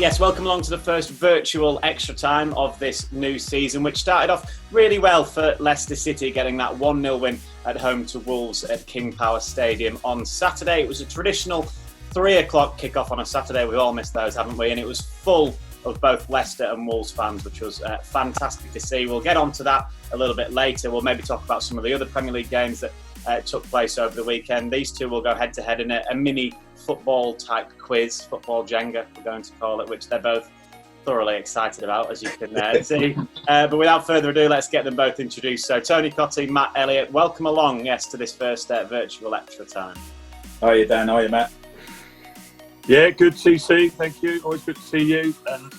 Yes, welcome along to the first virtual extra time of this new season, which started off really well for Leicester City, getting that 1-0 win at home to Wolves at King Power Stadium on Saturday. It was a traditional 3 o'clock kickoff on a Saturday. We've all missed those, haven't we? And it was full of both Leicester and Wolves fans, which was fantastic to see. We'll get on to that a little bit later. We'll maybe talk about some of the other Premier League games that took place over the weekend. These two will go head-to-head in a mini football-type quiz, football Jenga, we're going to call it, which they're both thoroughly excited about, as you can see. But without further ado, let's get them both introduced. So, Tony Cottee, Matt Elliott, welcome along, to this first virtual extra time. How are you, Dan? How are you, Matt? Yeah, good TC, thank you. Always good to see you, and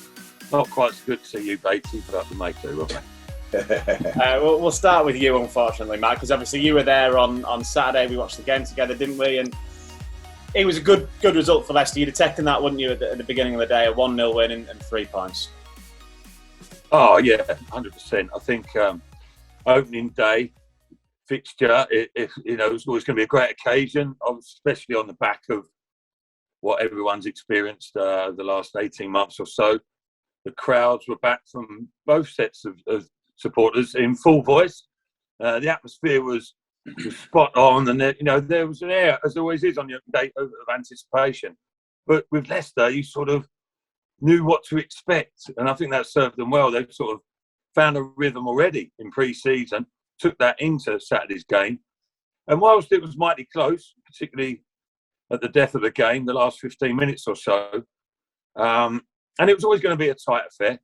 not quite so good to see you, Batey, but we may do, won't we? We'll start with you, unfortunately, Matt, because obviously you were there on Saturday. We watched the game together, didn't we? And it was a good result for Leicester. You'd have taken that, wouldn't you, at the beginning of the day, a 1-0 win and 3 points? Oh, yeah, 100%. I think opening day fixture, it was always going to be a great occasion, especially on the back of what everyone's experienced the last 18 months or so. The crowds were back from both sets of supporters in full voice. The atmosphere was spot on, and there was an air, as there always is on your day, of anticipation. But with Leicester, you sort of knew what to expect, and I think that served them well. They've sort of found a rhythm already in pre-season, took that into Saturday's game, and whilst it was mighty close, particularly at the death of the game, the last 15 minutes or so, and it was always going to be a tight affair.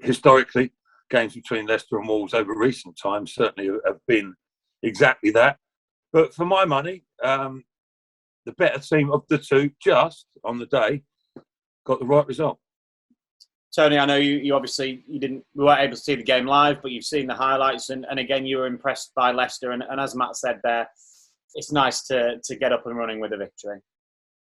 Historically, games between Leicester and Wolves over recent times certainly have been exactly that. But for my money, the better team of the two, just on the day, got the right result. Tony, I know you obviously we weren't able to see the game live, but you've seen the highlights, and again you were impressed by Leicester. And as Matt said there, it's nice to get up and running with a victory.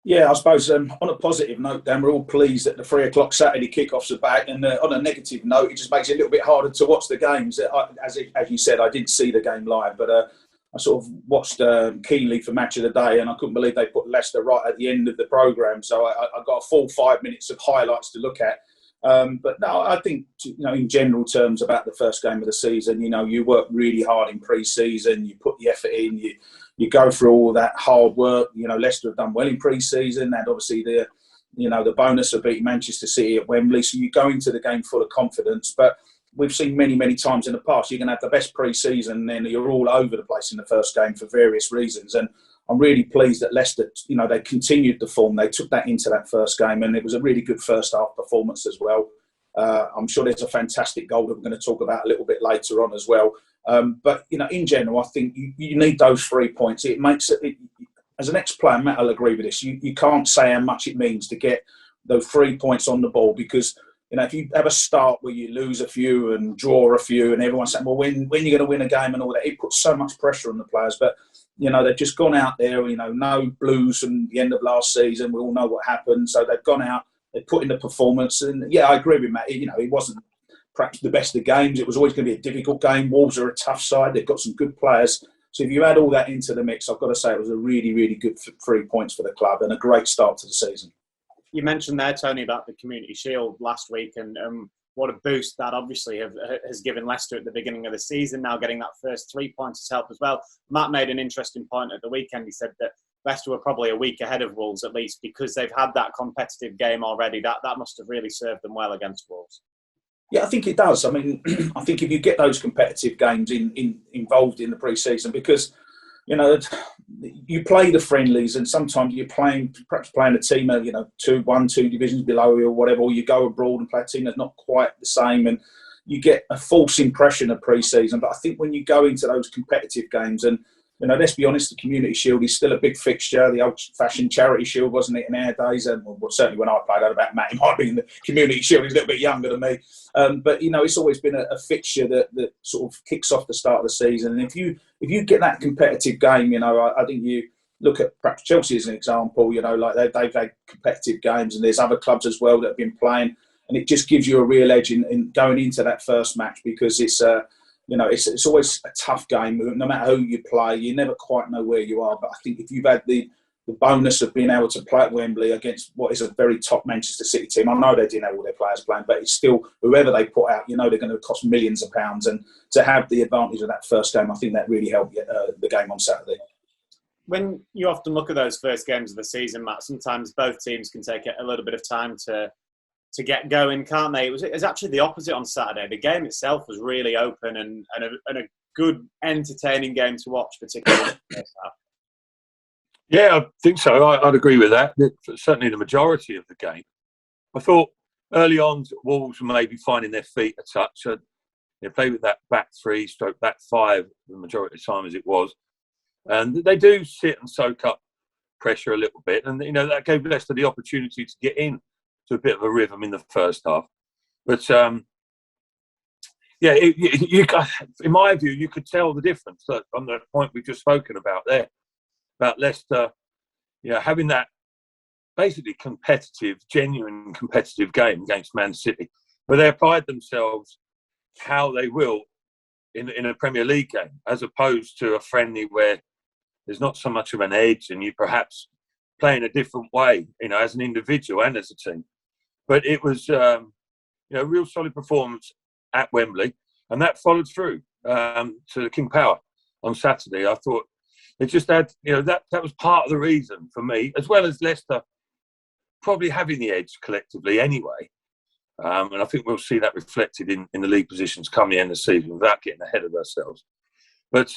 Yeah, I suppose on a positive note, Dan, we're all pleased that the 3 o'clock Saturday kickoffs are back. And on a negative note, it just makes it a little bit harder to watch the games. As you said, I didn't see the game live, but I sort of watched keenly for Match of the Day, and I couldn't believe they put Leicester right at the end of the programme. So I got a full 5 minutes of highlights to look at. But no, I think, in general terms about the first game of the season, you work really hard in pre-season, you put the effort in, you go through all that hard work. Leicester have done well in pre-season, and obviously the bonus of beating Manchester City at Wembley. So you go into the game full of confidence. But we've seen many, many times in the past, you can have the best pre-season, and then you're all over the place in the first game for various reasons. And I'm really pleased that Leicester, they continued the form. They took that into that first game, and it was a really good first half performance as well. I'm sure there's a fantastic goal that we're going to talk about a little bit later on as well. But in general, I think you need those 3 points. It makes it, as an ex-player, Matt will agree with this. You can't say how much it means to get those 3 points on the ball, because if you have a start where you lose a few and draw a few, and everyone's saying, well, when you're going to win a game and all that, it puts so much pressure on the players. But they've just gone out there. No blues from the end of last season. We all know what happened. So they've gone out. They put in the performance, and yeah, I agree with Matt. It wasn't perhaps the best of games. It was always going to be a difficult game. Wolves are a tough side. They've got some good players. So if you add all that into the mix, I've got to say it was a really, really good 3 points for the club and a great start to the season. You mentioned there, Tony, about the Community Shield last week, and what a boost that obviously has given Leicester at the beginning of the season. Now getting that first 3 points has helped as well. Matt made an interesting point at the weekend. He said that Leicester were probably a week ahead of Wolves, at least, because they've had that competitive game already. That must have really served them well against Wolves. Yeah, I think it does. I mean, I think if you get those competitive games involved in the pre-season, because, you play the friendlies, and sometimes you're perhaps playing a team of, 2 divisions below you or whatever, or you go abroad and play a team that's not quite the same, and you get a false impression of pre-season. But I think when you go into those competitive games, and let's be honest, the Community Shield is still a big fixture. The old-fashioned Charity Shield, wasn't it, in our days? And certainly when I played, I don't know about Matt, he might be in the Community Shield. He's a little bit younger than me. But, it's always been a fixture that sort of kicks off the start of the season. And if you get that competitive game, I think you look at perhaps Chelsea as an example, like they've had competitive games, and there's other clubs as well that have been playing. And it just gives you a real edge in going into that first match, because it's it's always a tough game. No matter who you play, you never quite know where you are. But I think if you've had the bonus of being able to play at Wembley against what is a very top Manchester City team. I know they didn't have all their players playing, but it's still, whoever they put out, they're going to cost millions of pounds. And to have the advantage of that first game, I think that really helped the game on Saturday. When you often look at those first games of the season, Matt, sometimes both teams can take a little bit of time to get going, can't they? It was actually the opposite on Saturday. The game itself was really open and a good, entertaining game to watch, particularly in the first half. Yeah, I think so. I'd agree with that. Certainly the majority of the game. I thought early on, Wolves were maybe finding their feet a touch. They played with that back three, stroke back five, the majority of the time as it was. And they do sit and soak up pressure a little bit. And, that gave Leicester the opportunity to get in to a bit of a rhythm in the first half. But, in my view, you could tell the difference on the point we've just spoken about there, about Leicester, having that basically genuine competitive game against Man City, where they applied themselves how they will in a Premier League game, as opposed to a friendly where there's not so much of an edge and you perhaps play in a different way, as an individual and as a team. But it was, a real solid performance at Wembley, and that followed through to King Power on Saturday. I thought it just had, that was part of the reason for me, as well as Leicester probably having the edge collectively anyway. And I think we'll see that reflected in the league positions come the end of the season without getting ahead of ourselves. But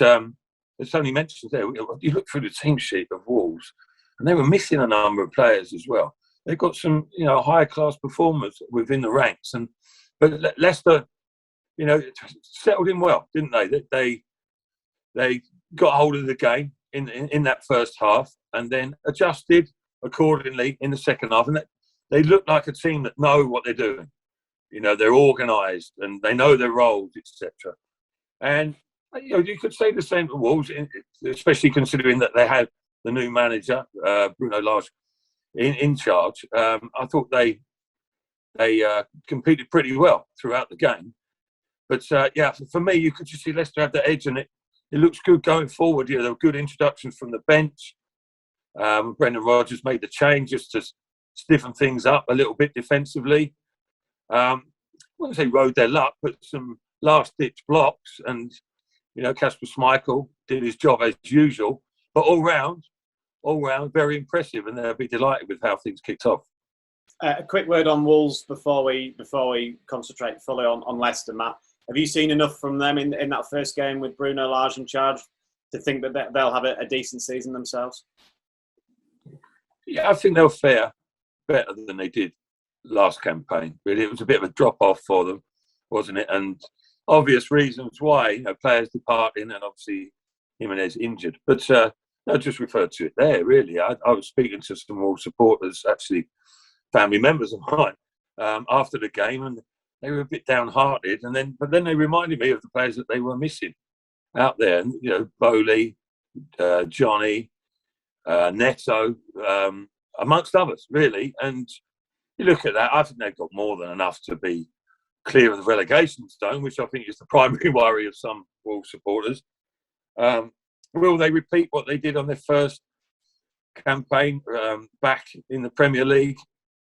as Tony mentioned there, you look through the team sheet of Wolves, and they were missing a number of players as well. They've got some, higher class performers within the ranks, but Leicester, settled in well, didn't they? They got hold of the game in that first half, and then adjusted accordingly in the second half. And they look like a team that know what they're doing. They're organised and they know their roles, etc. And you could say the same for Wolves, especially considering that they had the new manager, Bruno Lage, in charge. I thought they competed pretty well throughout the game. But for me, you could just see Leicester have the edge, and it looks good going forward. There were good introductions from the bench. Brendan Rodgers made the change just to stiffen things up a little bit defensively. I wouldn't say rode their luck, but some last-ditch blocks, and Kasper Schmeichel did his job as usual. But all round, very impressive, and they'll be delighted with how things kicked off. A quick word on Wolves before we concentrate fully on Leicester, Matt. Have you seen enough from them in that first game with Bruno Lage in charge to think that they'll have a decent season themselves? Yeah, I think they'll fare better than they did last campaign. Really, it was a bit of a drop-off for them, wasn't it? And obvious reasons why, players departing and obviously Jimenez injured. But I just referred to it there, really. I was speaking to some Wolves supporters, actually family members of mine, after the game, and they were a bit downhearted. But then they reminded me of the players that they were missing out there. And, Bowley, Johnny, Neto, amongst others, really. And you look at that, I think they've got more than enough to be clear of the relegation zone, which I think is the primary worry of some Wolves supporters. Will they repeat what they did on their first campaign back in the Premier League?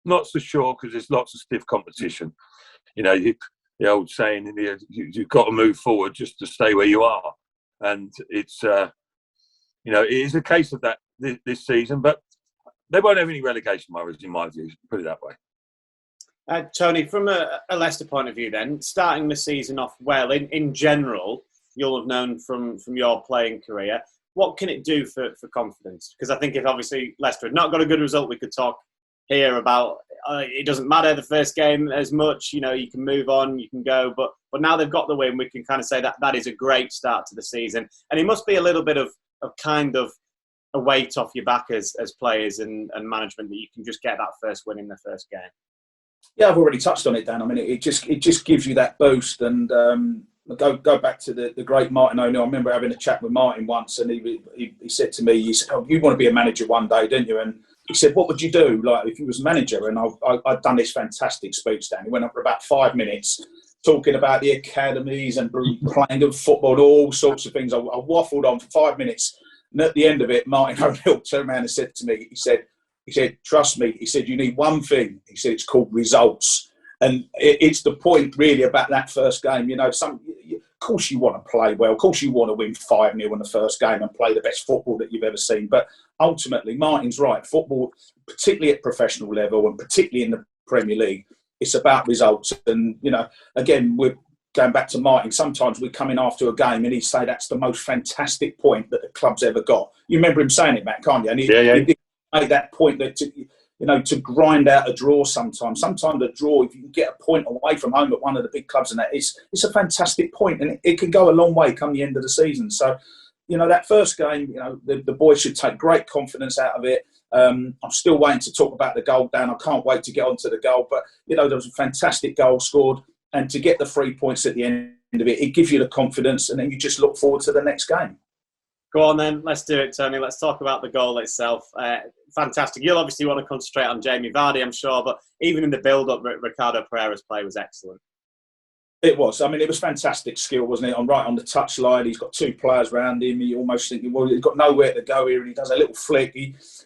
Not so sure, because there's lots of stiff competition. The old saying, you've got to move forward just to stay where you are. And it's, it is a case of that this season, but they won't have any relegation worries, in my view, put it that way. Tony, from a Leicester point of view then, starting the season off well, in general, you'll have known from your playing career, what can it do for confidence? Because I think if obviously Leicester had not got a good result, we could talk here about it doesn't matter the first game as much, you can move on, you can go, but now they've got the win, we can kind of say that is a great start to the season. And it must be a little bit of kind of a weight off your back as players and management that you can just get that first win in the first game. Yeah, I've already touched on it, Dan. I mean, it just gives you that boost. And go back to the great Martin O'Neill. I remember having a chat with Martin once, and he said to me, he said, "Oh, you want to be a manager one day, don't you?" And he said, "What would you do, like, if you was a manager?" And I'd done this fantastic speech, Dan. He went on for about 5 minutes talking about the academies and playing of football, all sorts of things. I waffled on for 5 minutes. And at the end of it, Martin O'Neill turned around and said to me, he said, trust me, he said, you need one thing. He said, it's called results. And it's the point really about that first game. You know, of course you want to play well. Of course you want to win 5-0 in the first game and play the best football that you've ever seen. But ultimately, Martin's right. Football, particularly at professional level and particularly in the Premier League, it's about results. And, you know, again, we're going back to Martin. Sometimes we come in after a game and he'd say that's the most fantastic point that the club's ever got. You remember him saying it, Matt, can't you? And he did make that point that, to grind out a draw sometimes. Sometimes a draw, if you can get a point away from home at one of the big clubs, and it's a fantastic point, and it can go a long way come the end of the season. So, you know, that first game, you know, the boys should take great confidence out of it. I'm still waiting to talk about the goal, Dan. I can't wait to get onto the goal. But, you know, there was a fantastic goal scored, and to get the 3 points at the end of it, it gives you the confidence, and then you just look forward to the next game. Go on then, let's do it, Tony. Let's talk about the goal itself. Fantastic. You'll obviously want to concentrate on Jamie Vardy, I'm sure, but even in the build-up, Ricardo Pereira's play was excellent. It was. I mean, it was fantastic skill, wasn't it? Right on the touchline. He's got two players around him. You almost think, well, he's got nowhere to go here, and he does a little flick.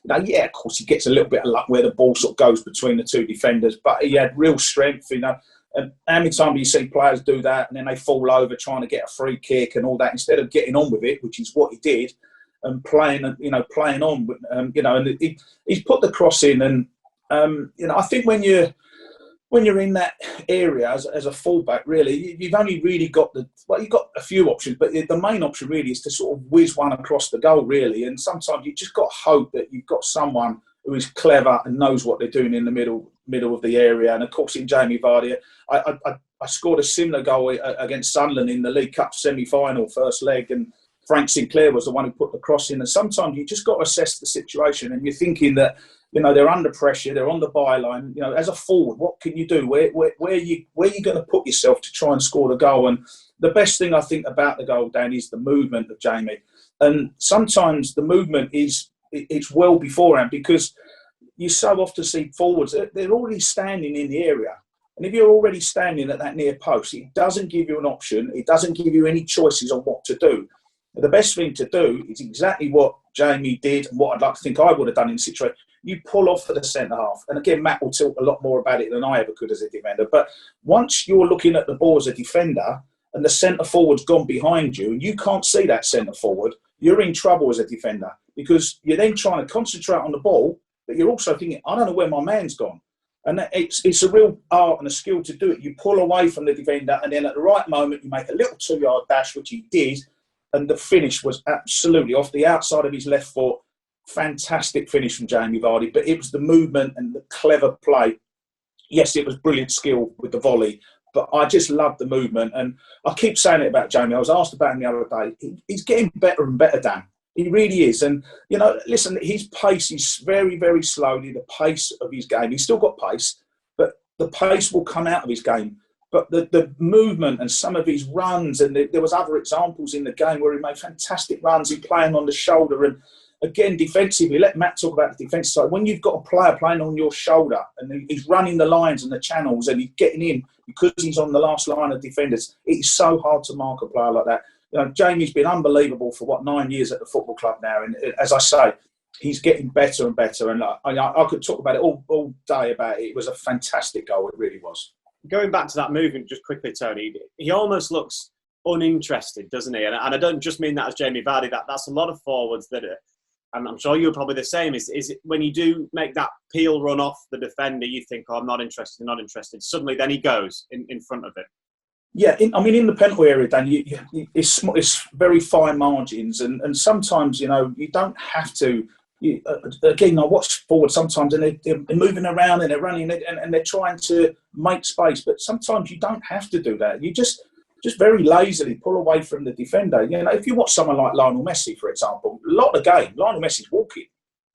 Of course, he gets a little bit of luck where the ball sort of goes between the two defenders, but he had real strength, you know. And how many times do you see players do that and then they fall over trying to get a free kick and all that instead of getting on with it, which is what he did, and playing on, and he's put the cross in. And, I think when you're in that area as a fullback, really, you've only really got you've got a few options, but the main option really is to sort of whiz one across the goal, really. And sometimes you just got to hope that you've got someone who is clever and knows what they're doing in the middle of the area. And of course, in Jamie Vardy, I scored a similar goal against Sunderland in the League Cup semi-final, first leg, and Frank Sinclair was the one who put the cross in. And sometimes you just got to assess the situation, and you're thinking that, you know, they're under pressure, they're on the byline. You know, as a forward, what can you do? Where are you going to put yourself to try and score the goal? And the best thing I think about the goal, Dan, is the movement of Jamie. And sometimes the movement it's well beforehand, because you so often see forwards, they're already standing in the area. And if you're already standing at that near post, it doesn't give you an option. It doesn't give you any choices on what to do. The best thing to do is exactly what Jamie did, and what I'd like to think I would have done in the situation. You pull off for the centre half. And again, Matt will talk a lot more about it than I ever could as a defender. But once you're looking at the ball as a defender and the centre forward's gone behind you and you can't see that centre forward, you're in trouble as a defender, because you're then trying to concentrate on the ball, but you're also thinking, I don't know where my man's gone. And it's a real art and a skill to do it. You pull away from the defender, and then at the right moment, you make a little 2-yard dash, which he did. And the finish was absolutely off the outside of his left foot. Fantastic finish from Jamie Vardy. But it was the movement and the clever play. Yes, it was brilliant skill with the volley, but I just loved the movement. And I keep saying it about Jamie. I was asked about him the other day. He's getting better and better, Dan. He really is. And, you know, listen, his pace is very, very slowly, the pace of his game. He's still got pace, but the pace will come out of his game. But the movement and some of his runs, and there was other examples in the game where he made fantastic runs, he playing on the shoulder. And again, defensively, let Matt talk about the defence side. When you've got a player playing on your shoulder and he's running the lines and the channels and he's getting in because he's on the last line of defenders, it's so hard to mark a player like that. You know, Jamie's been unbelievable for 9 years at the football club now. And as I say, he's getting better and better. And I could talk about it all day about it. It was a fantastic goal. It really was. Going back to that movement just quickly, Tony, he almost looks uninterested, doesn't he? And I don't just mean that as Jamie Vardy. That's a lot of forwards that are, and I'm sure you're probably the same, is it when you do make that peel run off the defender, you think, oh, I'm not interested. Suddenly then he goes in front of it. Yeah, in the penalty area, Dan, it's very fine margins, and sometimes, you know, you don't have to. Again, I watch forward sometimes, and they're moving around and they're running and they're trying to make space, but sometimes you don't have to do that. You just very lazily pull away from the defender. You know, if you watch someone like Lionel Messi, for example, a lot of the game, Lionel Messi's walking,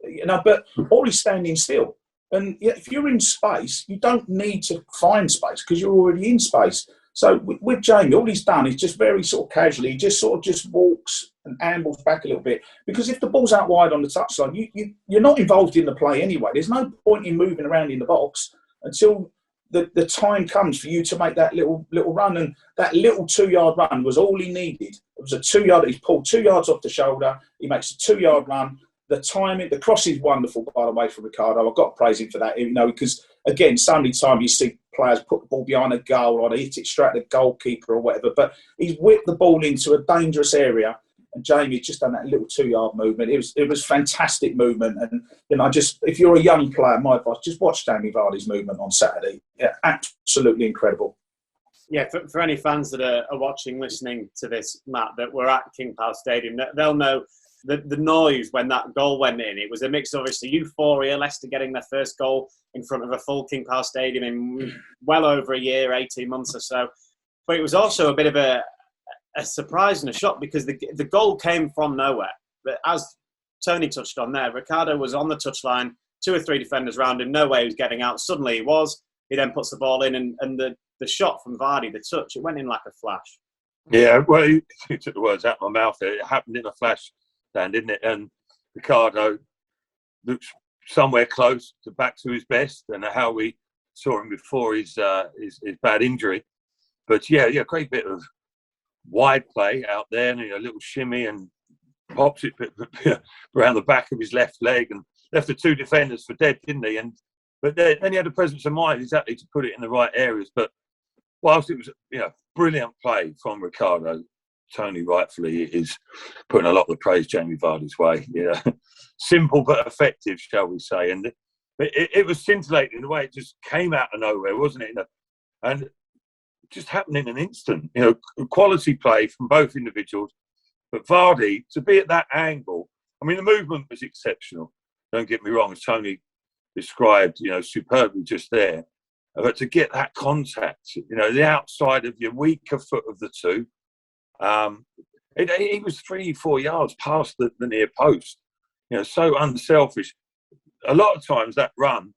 you know, but all he's standing still. And if you're in space, you don't need to find space because you're already in space. So with Jamie, all he's done is just very sort of casually, he just walks and ambles back a little bit. Because if the ball's out wide on the touchline, you're not involved in the play anyway. There's no point in moving around in the box until the time comes for you to make that little run. And that little 2-yard run was all he needed. was a 2 yard. He pulled 2 yards off the shoulder. He makes a 2 yard run. The timing, the cross is wonderful, by the way, from Ricardo. I've got to praise him for that, because again, so many times you see players put the ball behind a goal or they hit it straight at the goalkeeper or whatever, but he's whipped the ball into a dangerous area. And Jamie just done that little 2 yard movement. It was fantastic movement. And if you're a young player, my advice, just watch Jamie Vardy's movement on Saturday. Yeah, absolutely incredible. Yeah, for any fans that are watching, listening to this, Matt, that were at King Power Stadium, they'll know the noise when that goal went in. It was a mix of, obviously, euphoria, Leicester getting their first goal in front of a full King Power Stadium in well over a year, 18 months or so. But it was also a bit of a surprise and a shock because the goal came from nowhere. But as Tony touched on there, Ricardo was on the touchline, 2 or 3 defenders around him, no way he was getting out. Suddenly he was. He then puts the ball in, and the shot from Vardy, the touch, it went in like a flash. Yeah, well, you took the words out of my mouth. It happened in a flash, Dan, didn't it? And Ricardo looks somewhere close back to his best, and how we saw him before his bad injury. But yeah, great bit of wide play out there, and a little shimmy and pops it around the back of his left leg and left the 2 defenders for dead, didn't he? But then he had the presence of mind exactly to put it in the right areas. But whilst it was brilliant play from Ricardo, Tony rightfully is putting a lot of the praise Jamie Vardy's way. Simple but effective, shall we say? And it was scintillating the way it just came out of nowhere, wasn't it? And just happened in an instant. Quality play from both individuals. But Vardy, to be at that angle, I mean, the movement was exceptional. Don't get me wrong, as Tony described, superbly just there. But to get that contact, the outside of your weaker foot of the 2, he was 3-4 yards past the near post. So unselfish. A lot of times that run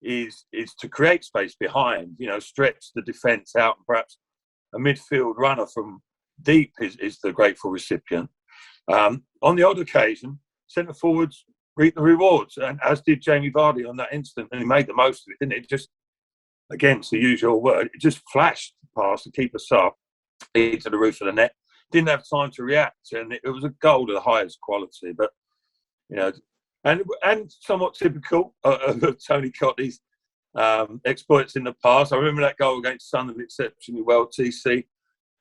is to create space behind, stretch the defence out, and perhaps a midfield runner from deep is the grateful recipient. On the odd occasion, centre forwards reap the rewards, and as did Jamie Vardy on that instant, and he made the most of it, didn't it? Just, again, it's the usual word, it just flashed past the keeper Saar into the roof of the net. Didn't have time to react, and it was a goal of the highest quality. But and somewhat typical of Tony Cottee's exploits in the past. I remember that goal against Sunderland exceptionally well, TC.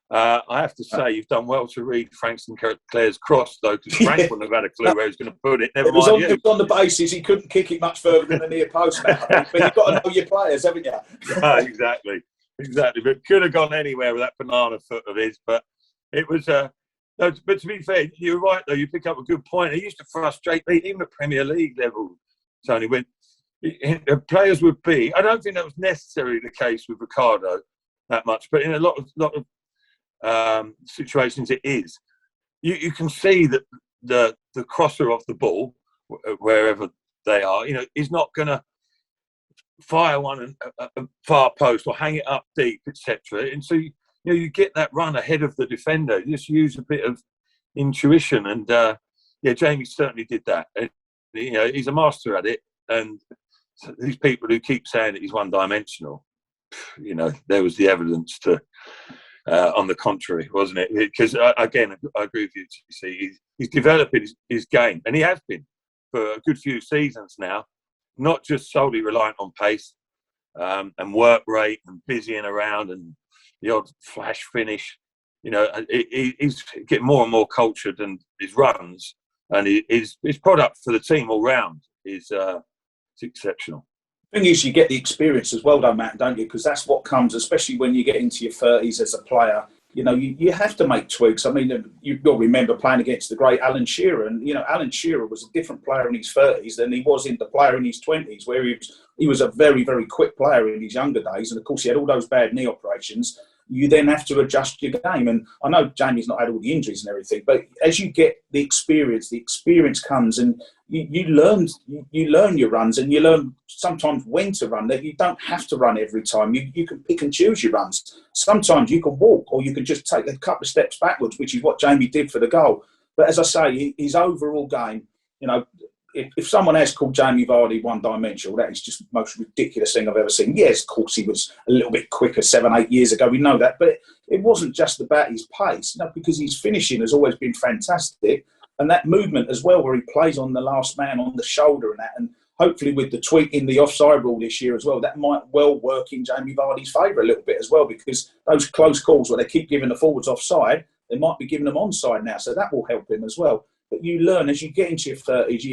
I have to say, you've done well to read Frank Sinclair's cross, though, because Frank wouldn't have had a clue where he was going to put it. Never mind you. It was on the basis he couldn't kick it much further than the near post, Matt. But you've got to know your players, haven't you? Exactly. But could have gone anywhere with that banana foot of his. But it was... No, but to be fair, you're right, though. You pick up a good point. It used to frustrate me, even at Premier League level, Tony, when players would be... I don't think that was necessarily the case with Ricardo that much, but in a lot of situations it is. You can see that the crosser of the ball, wherever they are, is not going to fire one at a far post or hang it up deep, etc. And so you get that run ahead of the defender. You just use a bit of intuition, and Jamie certainly did that. And, he's a master at it. And these people who keep saying that he's one-dimensional, there was the evidence to on the contrary, wasn't it? Because again, I agree with you. TC. He's developing his game, and he has been for a good few seasons now. Not just solely reliant on pace and work rate and busying around and the odd flash finish. He's getting more and more cultured, and his runs and his product for the team all round is exceptional. The thing is, you get the experience as well, though, Matt, don't you? Because that's what comes, especially when you get into your 30s as a player. You have to make tweaks. I mean, you'll remember playing against the great Alan Shearer, and Alan Shearer was a different player in his 30s than he was in the player in his 20s, where he was a very, very quick player in his younger days, and of course he had all those bad knee operations. You then have to adjust your game, and I know Jamie's not had all the injuries and everything, but as you get the experience comes, and you learn your runs, and you learn sometimes when to run. That you don't have to run every time. You can pick and choose your runs. Sometimes you can walk, or you can just take a couple of steps backwards, which is what Jamie did for the goal. But as I say, his overall game, if someone has called Jamie Vardy one-dimensional, that is just the most ridiculous thing I've ever seen. Yes, of course, he was a little bit quicker 7-8 years ago. We know that. But it wasn't just about his pace, because his finishing has always been fantastic. And that movement as well, where he plays on the last man on the shoulder and that. And hopefully with the tweak in the offside rule this year as well, that might well work in Jamie Vardy's favour a little bit as well, because those close calls where they keep giving the forwards offside, they might be giving them onside now. So that will help him as well. But you learn as you get into your 30s,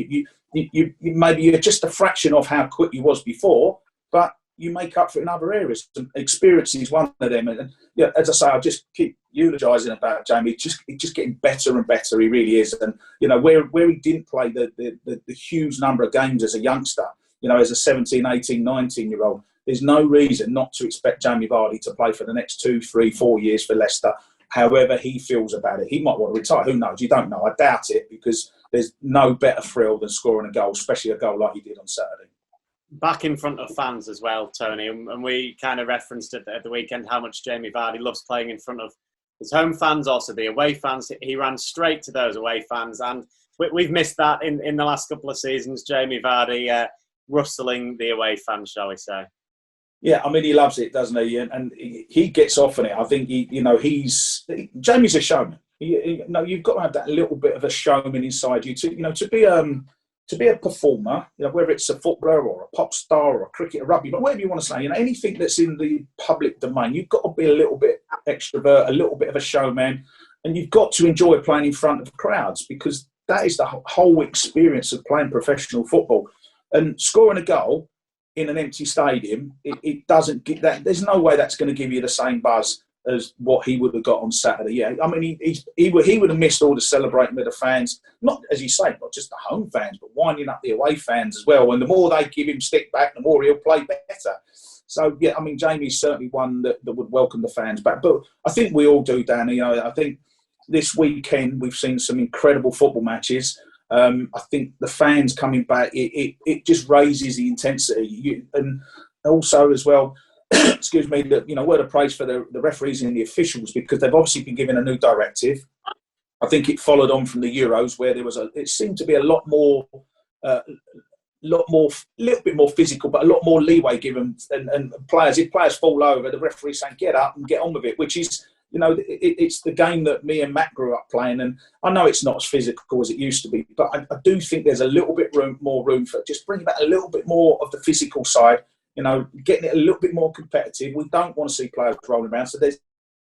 you maybe you're just a fraction of how quick you was before, but you make up for it in other areas. And experience is one of them. And yeah, as I say, I just keep eulogising about Jamie. He's just getting better and better. He really is. And where he didn't play the huge number of games as a youngster, as a 17, 18, 19-year-old, there's no reason not to expect Jamie Vardy to play for the next 2, 3, 4 years for Leicester. However he feels about it. He might want to retire. Who knows? You don't know. I doubt it, because there's no better thrill than scoring a goal, especially a goal like he did on Saturday. Back in front of fans as well, Tony. And we kind of referenced at the weekend how much Jamie Vardy loves playing in front of his home fans, also the away fans. He ran straight to those away fans. And we've missed that in the last couple of seasons, Jamie Vardy rustling the away fans, shall we say. Yeah, I mean, he loves it, doesn't he? And he gets off on it. I think Jamie's a showman. You've got to have that little bit of a showman inside you to be a performer. Whether it's a footballer or a pop star or a cricketer, rugby, but whatever you want to say. Anything that's in the public domain, you've got to be a little bit extrovert, a little bit of a showman, and you've got to enjoy playing in front of crowds, because that is the whole experience of playing professional football. And scoring a goal in an empty stadium, it doesn't get that. There's no way that's going to give you the same buzz as what he would have got on Saturday. Yeah, I mean, he would have missed all the celebrating with the fans. Not, as you say, not just the home fans, but winding up the away fans as well. And the more they give him stick back, the more he'll play better. So yeah, I mean, Jamie's certainly one that would welcome the fans back. But I think we all do, Danny. I think this weekend we've seen some incredible football matches. I think the fans coming back, it just raises the intensity. And also as well, excuse me, word of praise for the referees and the officials, because they've obviously been given a new directive. I think it followed on from the Euros, where it seemed to be a little bit more physical, but a lot more leeway given. And if players fall over, the referee's saying, get up and get on with it, which is, it's the game that me and Matt grew up playing. And I know it's not as physical as it used to be, but I do think there's a little bit more room for just bringing back a little bit more of the physical side, getting it a little bit more competitive. We don't want to see players rolling around. So there's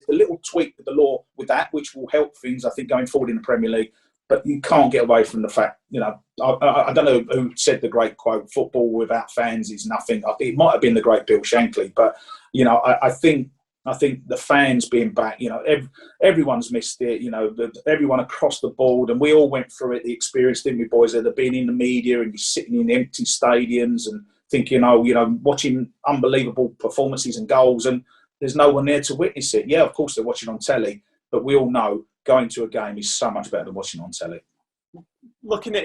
a little tweak with the law with that, which will help things, I think, going forward in the Premier League. But you can't get away from the fact, I don't know who said the great quote, football without fans is nothing. I think it might have been the great Bill Shankly, but, I think the fans being back, everyone's missed it, everyone across the board, and we all went through it, the experience, didn't we, boys, of being in the media and you're sitting in empty stadiums and thinking, watching unbelievable performances and goals, and there's no one there to witness it. Yeah, of course they're watching on telly, but we all know going to a game is so much better than watching on telly. Looking at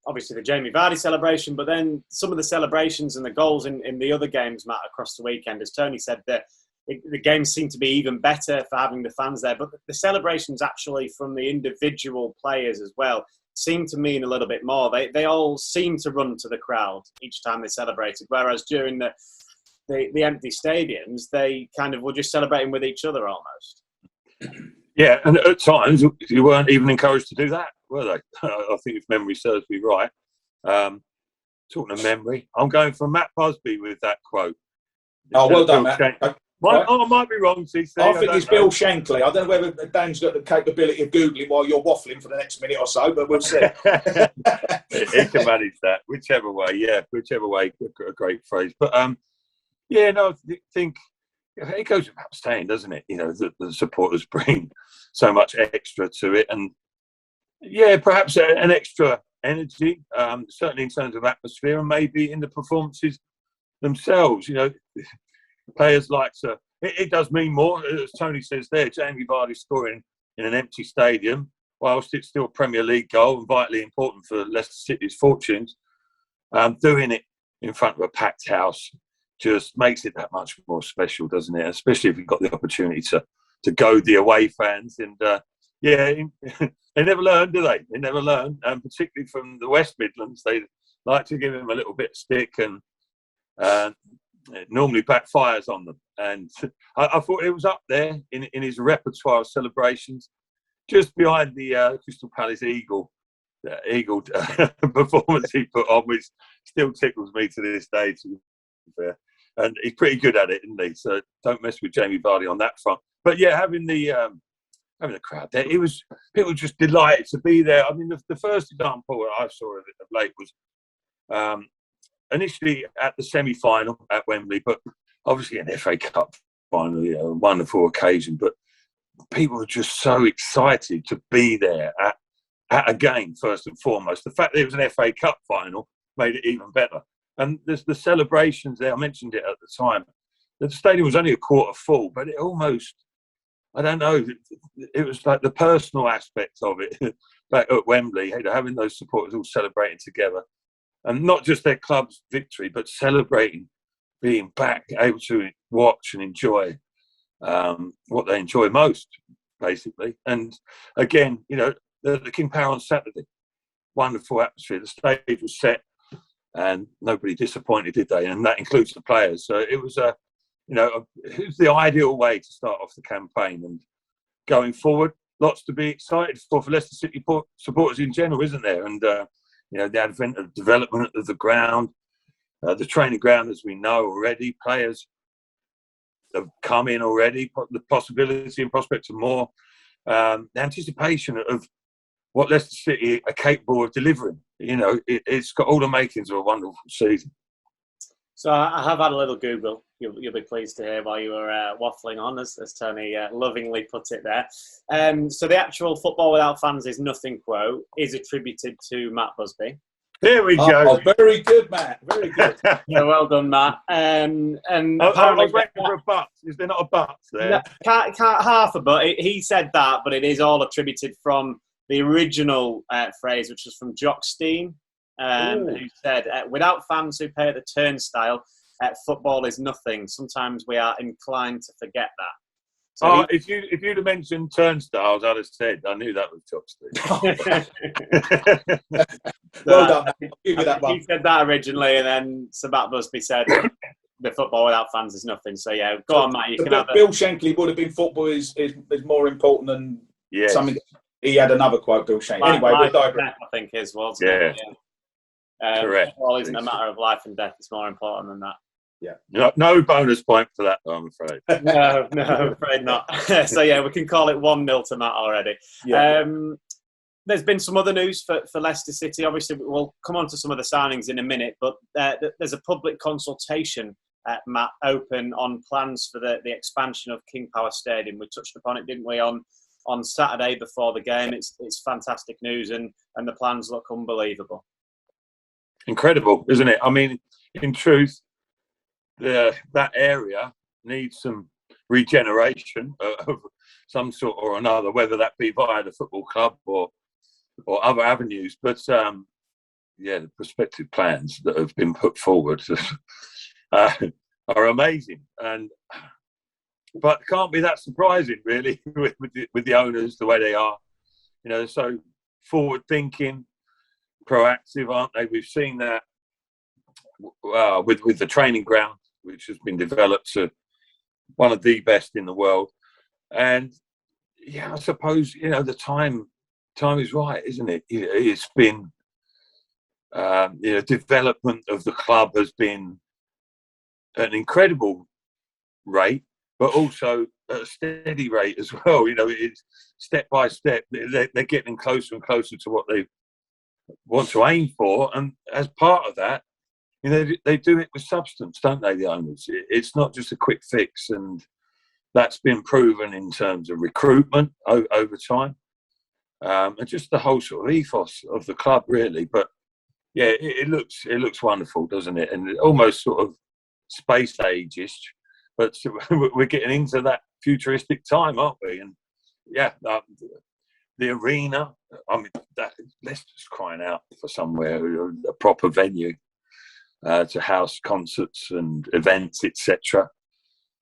obviously the Jamie Vardy celebration, but then some of the celebrations and the goals in the other games, Matt, across the weekend, as Tony said, that the games seem to be even better for having the fans there. But the celebrations actually from the individual players as well seem to mean a little bit more. They all seem to run to the crowd each time they celebrated, whereas during the empty stadiums, they kind of were just celebrating with each other almost. Yeah, and at times you weren't even encouraged to do that, were they? I think if memory serves me right. Talking of memory, I'm going for Matt Busby with that quote. Oh, well done, Matt. I might be wrong, CC. I think it's Bill Shankly. I don't know whether Dan's got the capability of Googling while you're waffling for the next minute or so, but we'll see. He can manage that, whichever way. Yeah, whichever way. A great phrase. But, I think it goes without saying, doesn't it? The supporters bring so much extra to it. And, yeah, perhaps an extra energy, certainly in terms of atmosphere and maybe in the performances themselves. Players like it does mean more, as Tony says there. Jamie Vardy scoring in an empty stadium, whilst it's still a Premier League goal and vitally important for Leicester City's fortunes. Doing it in front of a packed house just makes it that much more special, doesn't it? Especially if you've got the opportunity to goad the away fans and Yeah, they never learn, do they? They never learn, and particularly from the West Midlands, they like to give him a little bit of stick, and it normally backfires on them. And I thought it was up there in his repertoire of celebrations, just behind the Crystal Palace Eagle performance he put on, which still tickles me to this day, to be fair. And he's pretty good at it, isn't he? So don't mess with Jamie Vardy on that front. But yeah, having the crowd there, people just delighted to be there. I mean, the first example I saw of it of late was initially at the semi-final at Wembley, but obviously an FA Cup final, a wonderful occasion. But people were just so excited to be there at a game, first and foremost. The fact that it was an FA Cup final made it even better. And there's the celebrations there. I mentioned it at the time. The stadium was only a quarter full, but it almost, I don't know, it was like the personal aspect of it back at Wembley, having those supporters all celebrating together. And not just their club's victory, but celebrating being back, able to watch and enjoy what they enjoy most, basically. And again, the King Power on Saturday, wonderful atmosphere. The stage was set, and nobody disappointed, did they? And that includes the players. So it was it was the ideal way to start off the campaign. And going forward, lots to be excited for Leicester City supporters in general, isn't there? And the advent of development of the ground, the training ground, as we know already, players have come in already, the possibility and prospect of more, the anticipation of what Leicester City are capable of delivering. It's got all the makings of a wonderful season. So I have had a little Google. You'll be pleased to hear while you were waffling on, as Tony lovingly put it there. So the actual Football Without Fans is Nothing quote is attributed to Matt Busby. Here we go. Oh, very good, Matt. Very good. So well done, Matt. And I was waiting for a but. Is there not a but there? No, can't half a but. He said that, but it is all attributed from the original phrase, which was from Jock Stein, who said, without fans who pay at the turnstile, football is nothing. Sometimes we are inclined to forget that. So if you'd have mentioned turnstiles, I'd have said, I knew that was Jock Stein. Well done, Matt. I'll give you that one. He said that originally, and then Sir Matt Busby said, the football without fans is nothing. So yeah, go on, Matt. You can have Bill Shankly would have been football is more important than something. He had another quote, Bill Shankly. Anyway, we'll digress. I think his was. Yeah. Correct. Football isn't a matter of life and death. It's more important than that. Yeah. No bonus point for that, though, I'm afraid. No, I'm afraid not. So yeah, we can call it 1-0 to Matt already. Yeah. There's been some other news for Leicester City. Obviously, we'll come on to some of the signings in a minute, but there's a public consultation, Matt, open on plans for the expansion of King Power Stadium. We touched upon it, didn't we, on Saturday before the game. It's fantastic news, and the plans look unbelievable. Incredible, isn't it? I mean, in truth, that area needs some regeneration of some sort or another, whether that be via the football club or other avenues. But the prospective plans that have been put forward are amazing, but can't be that surprising, really, with the owners the way they are. So forward thinking, proactive, aren't they? We've seen that with the training ground, which has been developed to one of the best in the world. And I suppose the time is right, isn't it? It's been development of the club has been at an incredible rate, but also at a steady rate as well. It's step by step. They're getting closer and closer to what they want to aim for, and as part of that, they do it with substance, don't they? The owners. It's not just a quick fix, and that's been proven in terms of recruitment over time, and just the whole sort of ethos of the club, really. But yeah, it looks wonderful, doesn't it? And almost sort of space age-ish, but we're getting into that futuristic time, aren't we? And the arena. I mean, Leicester's crying out for somewhere, a proper venue to house concerts and events, etc.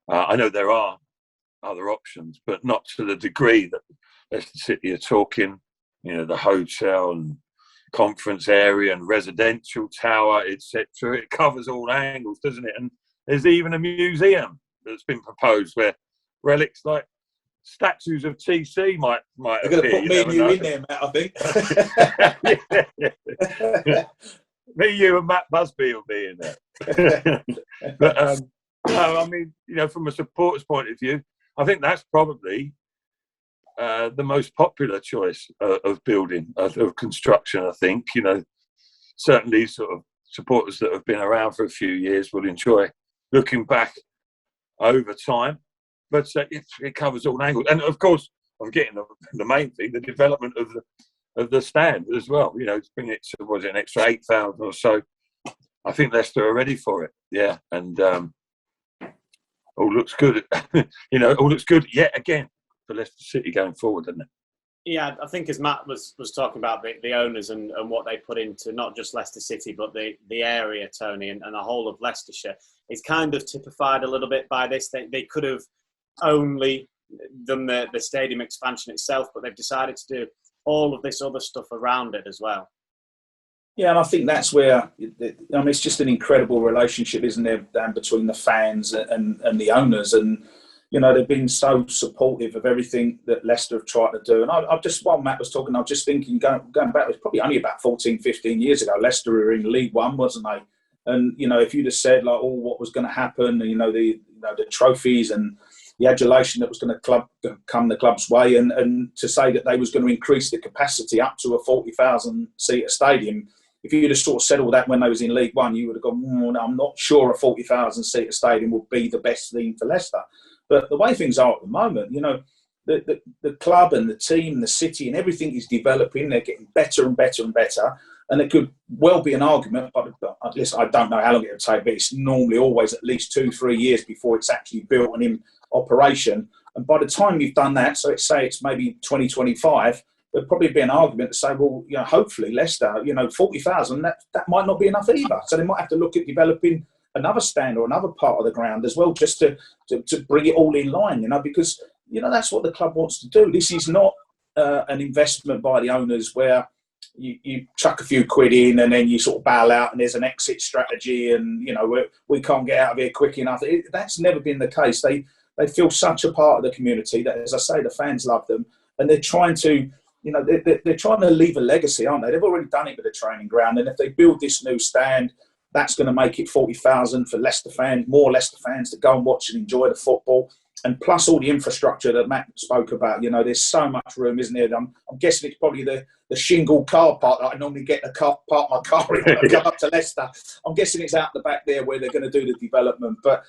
I know there are other options, but not to the degree that Leicester City are talking, the hotel and conference area and residential tower, etc. It covers all angles, doesn't it? And there's even a museum that's been proposed where relics like statues of TC might They're going to appear. put me and you in there, Matt, I think. Me, you, and Matt Busby will be in there. But no, I mean, from a supporter's point of view, I think that's probably the most popular choice of building, of construction. I think certainly sort of supporters that have been around for a few years will enjoy looking back over time. But it covers all angles, and of course, I'm getting the main thing: the development of the stand as well. To bring it to an extra 8,000 or so. I think Leicester are ready for it. Yeah, and all looks good. All looks good yet again for Leicester City going forward, doesn't it? Yeah, I think as Matt was talking about the owners and what they put into not just Leicester City, but the area, Tony, and the whole of Leicestershire, is kind of typified a little bit by this. They could have only done the stadium expansion itself, but they've decided to do all of this other stuff around it as well. Yeah, and I think that's where, it's just an incredible relationship, isn't there, Dan, between the fans and the owners. And, they've been so supportive of everything that Leicester have tried to do. And while Matt was talking, I was just thinking, going back, it was probably only about 14, 15 years ago, Leicester were in League One, wasn't they? And, if you'd have said, what was going to happen, the trophies and the adulation that was going to come the club's way, and to say that they was going to increase the capacity up to a 40,000-seater stadium, if you'd have sort of said all that when they was in League One, you would have gone, no, I'm not sure a 40,000-seater stadium would be the best thing for Leicester. But the way things are at the moment, the club and the team and the city and everything is developing. They're getting better and better and better. And it could well be an argument, but at least I don't know how long it would take, but it's normally always at least 2-3 years before it's actually built and in operation. And by the time you've done that, so let's say it's maybe 2025, there'd probably be an argument to say, well, hopefully Leicester, 40,000, that might not be enough either. So they might have to look at developing another stand or another part of the ground as well, just to bring it all in line, because, that's what the club wants to do. This is not an investment by the owners where you chuck a few quid in and then you sort of bail out and there's an exit strategy and, we can't get out of here quick enough. That's never been the case. They feel such a part of the community that, as I say, the fans love them, and they're trying to, they're trying to leave a legacy, aren't they? They've already done it with the training ground, and if they build this new stand, that's going to make it 40,000 for Leicester fans, more Leicester fans to go and watch and enjoy the football. And plus all the infrastructure that Matt spoke about, there's so much room, isn't there? I'm guessing it's probably the shingle car park that I normally get to park my car in when I come up to Leicester. I'm guessing it's out the back there where they're going to do the development. But,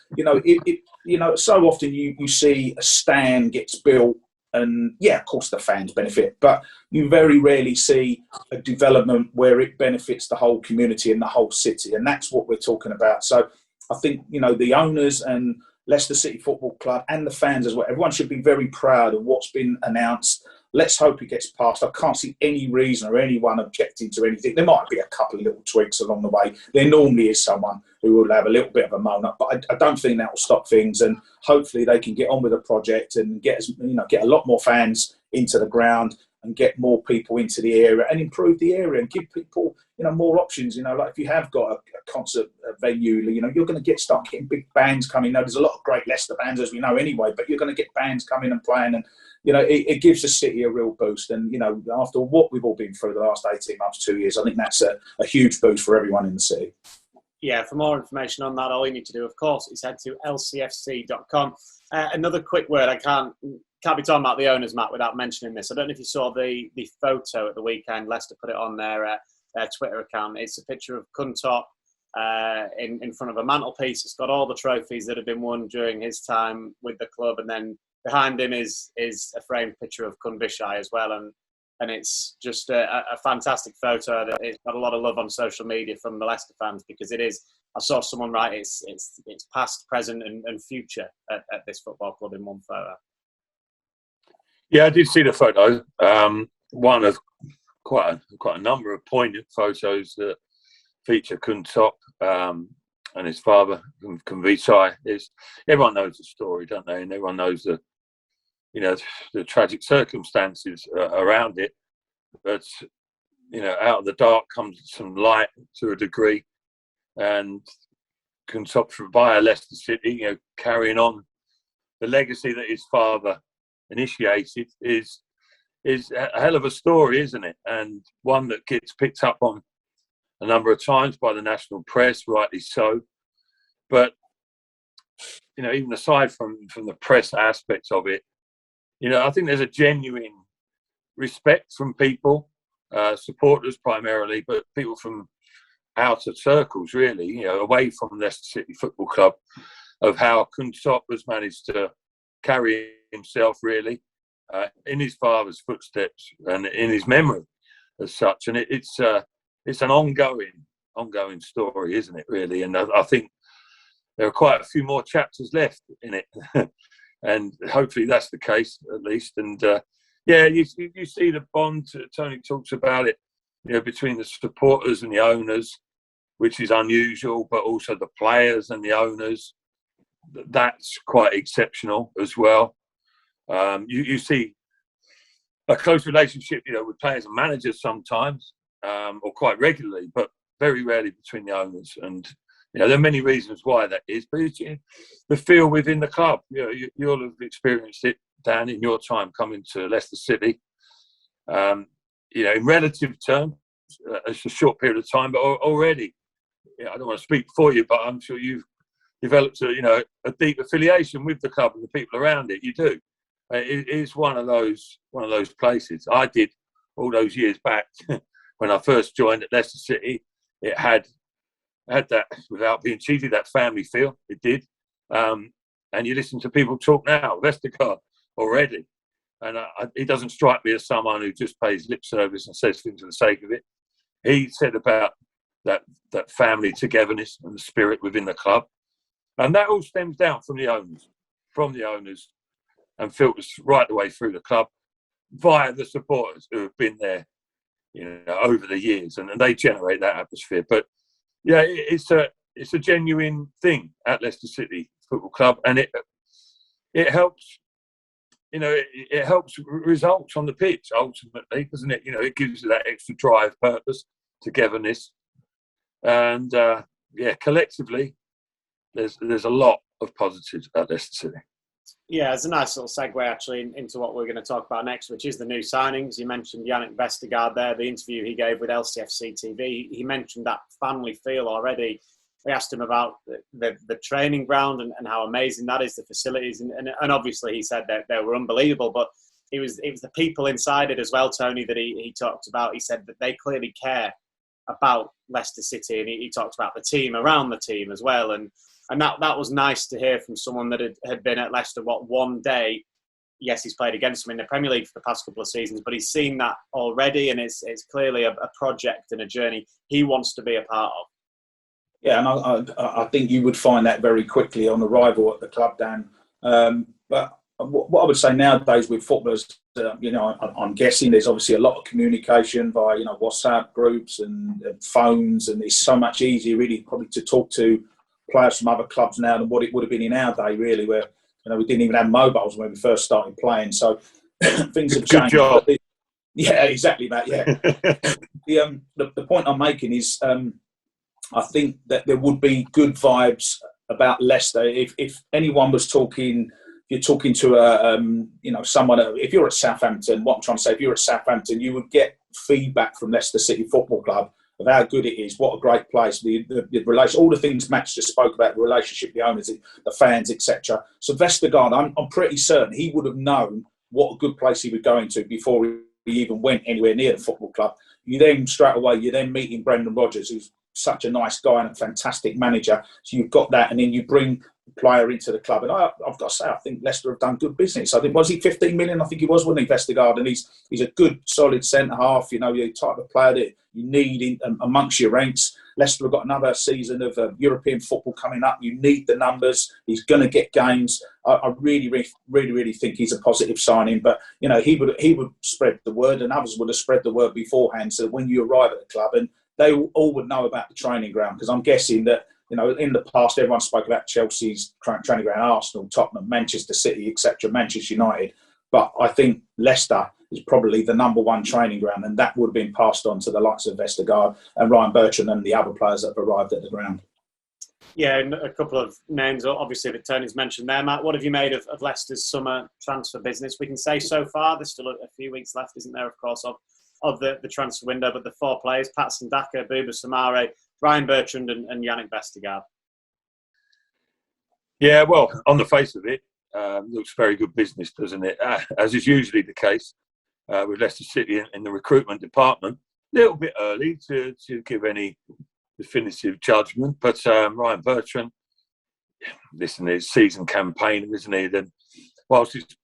so often you see a stand gets built, and yeah, of course the fans benefit, but you very rarely see a development where it benefits the whole community and the whole city. And that's what we're talking about. So I think, the owners and Leicester City Football Club and the fans as well, everyone should be very proud of what's been announced. Let's hope it gets passed. I can't see any reason or anyone objecting to anything. There might be a couple of little tweaks along the way. There normally is someone who will have a little bit of a moan up, but I don't think that will stop things. And hopefully they can get on with the project and get a lot more fans into the ground and get more people into the area and improve the area and give people, more options. Like if you have got a concert venue, you're going to start getting big bands coming. There's a lot of great Leicester bands, as we know anyway, but you're going to get bands coming and playing, and it gives the city a real boost. And after what we've all been through the last 18 months, 2 years, I think that's a huge boost for everyone in the city. Yeah, for more information on that, all you need to do, of course, is head to lcfc.com. Another quick word, I can't be talking about the owners, Matt, without mentioning this. I don't know if you saw the photo at the weekend. Leicester put it on their Twitter account. It's a picture of Contop in front of a mantelpiece. It's got all the trophies that have been won during his time with the club, and then behind him is a framed picture of Cunbishai as well. And it's just a fantastic photo. It's got a lot of love on social media from the Leicester fans, because it is. I saw someone write it's past, present, and future at this football club in one photo. Yeah, I did see the photo. One of quite a number of poignant photos that feature Kuntop and his father, Convicai. Everyone knows the story, don't they? And everyone knows the the tragic circumstances around it. But, out of the dark comes some light to a degree, and Contop via Leicester City, carrying on the legacy that his father initiated is a hell of a story, isn't it? And one that gets picked up on a number of times by the national press, rightly so. But, even aside from the press aspects of it, I think there's a genuine respect from people, supporters primarily, but people from outer circles, really, away from Leicester City Football Club, of how Contop has managed to carry himself, really, in his father's footsteps and in his memory as such. And it's an ongoing story, isn't it, really? And I think there are quite a few more chapters left in it. And hopefully that's the case, at least. And you see the bond, Tony talks about it, between the supporters and the owners, which is unusual, but also the players and the owners. That's quite exceptional as well. You see a close relationship, with players and managers sometimes, or quite regularly, but very rarely between the owners. And there are many reasons why that is, but it's the feel within the club. You'll have experienced it, Dan, in your time coming to Leicester City. In relative terms, it's a short period of time, but already, I don't want to speak for you, but I'm sure you've developed a deep affiliation with the club and the people around it. You do. It is one of those places. I did all those years back when I first joined at Leicester City. It had that, without being cheesy, that family feel. It did. And you listen to people talk now, Vestergaard already. And he doesn't strike me as someone who just pays lip service and says things for the sake of it. He said about that family togetherness and the spirit within the club. And that all stems down from the owners, and filters right the way through the club via the supporters who have been there, over the years, and they generate that atmosphere. But yeah, it's a genuine thing at Leicester City Football Club, and it helps. It helps results on the pitch ultimately, doesn't it? It gives you that extra drive, purpose, togetherness, and collectively, there's a lot of positives at Leicester City. Yeah, it's a nice little segue actually into what we're going to talk about next, which is the new signings. You mentioned Yannick Vestergaard there, the interview he gave with LCFC TV. He mentioned that family feel already. We asked him about the training ground and how amazing that is, the facilities. And obviously he said that they were unbelievable, but it was the people inside it as well, Tony, that he talked about. He said that they clearly care about Leicester City, and he talked about the team around the team as well. And that was nice to hear from someone that had been at Leicester, one day. Yes, he's played against them in the Premier League for the past couple of seasons, but he's seen that already, and it's clearly a project and a journey he wants to be a part of. Yeah, and I think you would find that very quickly on arrival at the club, Dan. But what I would say nowadays with footballers, I'm guessing there's obviously a lot of communication via, WhatsApp groups and phones, and it's so much easier really probably to talk to players from other clubs now than what it would have been in our day, really, where we didn't even have mobiles when we first started playing. So things have changed. Good job. Yeah, exactly, Matt. Yeah. The point I'm making is I think that there would be good vibes about Leicester if anyone was talking. You're talking to someone. If you're at Southampton, what I'm trying to say, if you're at Southampton, you would get feedback from Leicester City Football Club of how good it is, what a great place, the relation, all the things Matt just spoke about, the relationship, the owners, the fans, etc. So Vestergaard, I'm pretty certain he would have known what a good place he was going to before he even went anywhere near the football club. You then straight away, you're then meeting Brendan Rodgers, who's such a nice guy and a fantastic manager. So you've got that, and then you bring the player into the club. And I've got to say, I think Leicester have done good business. I think, was he 15 million? I think he was, wasn't he, Vestergaard? And he's a good, solid centre-half, the type of player that you need amongst your ranks. Leicester have got another season of European football coming up. You need the numbers. He's going to get games. I really, really, really, really think he's a positive signing. But, he would spread the word, and others would have spread the word beforehand, so that when you arrive at the club, and they all would know about the training ground, because I'm guessing that, in the past, everyone spoke about Chelsea's training ground, Arsenal, Tottenham, Manchester City, etc., Manchester United. But I think Leicester is probably the number one training ground, and that would have been passed on to the likes of Vestergaard and Ryan Bertrand and the other players that have arrived at the ground. Yeah, and a couple of names, obviously, that Tony's mentioned there. Matt, what have you made of Leicester's summer transfer business? We can say so far, there's still a few weeks left, isn't there, of course, of the transfer window, but the 4 players, Patson Daka, Bouba Samare, Ryan Bertrand and Yannick Vestergaard. Yeah, well, on the face of it, looks very good business, doesn't it? As is usually the case with Leicester City in the recruitment department. A little bit early to give any definitive judgment, but Ryan Bertrand, listen, his season campaigner, isn't he? Then, whilst it's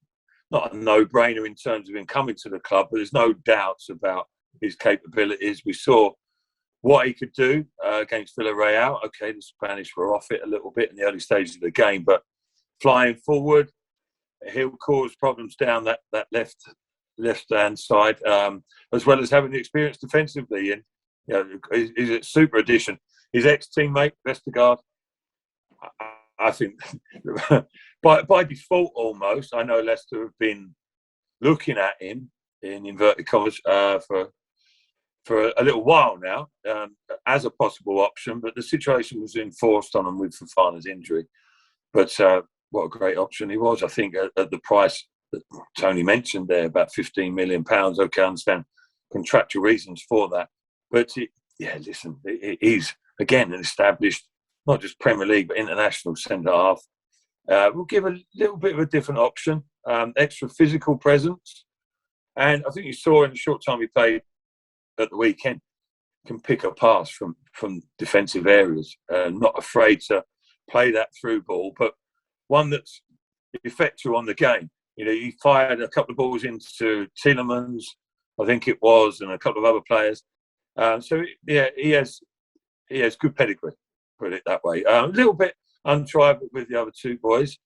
not a no-brainer in terms of him coming to the club, but there's no doubts about his capabilities. We saw what he could do against Villarreal. Okay, the Spanish were off it a little bit in the early stages of the game, but flying forward, he'll cause problems down that left-hand side, as well as having the experience defensively. And he's a super addition. His ex-teammate Vestergaard, I think, by default almost, I know Leicester have been looking at him in inverted commas for a little while now as a possible option, but the situation was enforced on him with Fofana's injury. But what a great option he was. I think at the price that Tony mentioned there, about £15 million. Okay, I understand contractual reasons for that. But he's, again, an established, not just Premier League, but international centre-half. We'll give a little bit of a different option, extra physical presence. And I think you saw in the short time he played at the weekend, can pick a pass from defensive areas, not afraid to play that through ball, but one that's effective on the game. He fired a couple of balls into Tielemans, I think it was, and a couple of other players. He has good pedigree, put it that way. A little bit untried with the other 2 boys.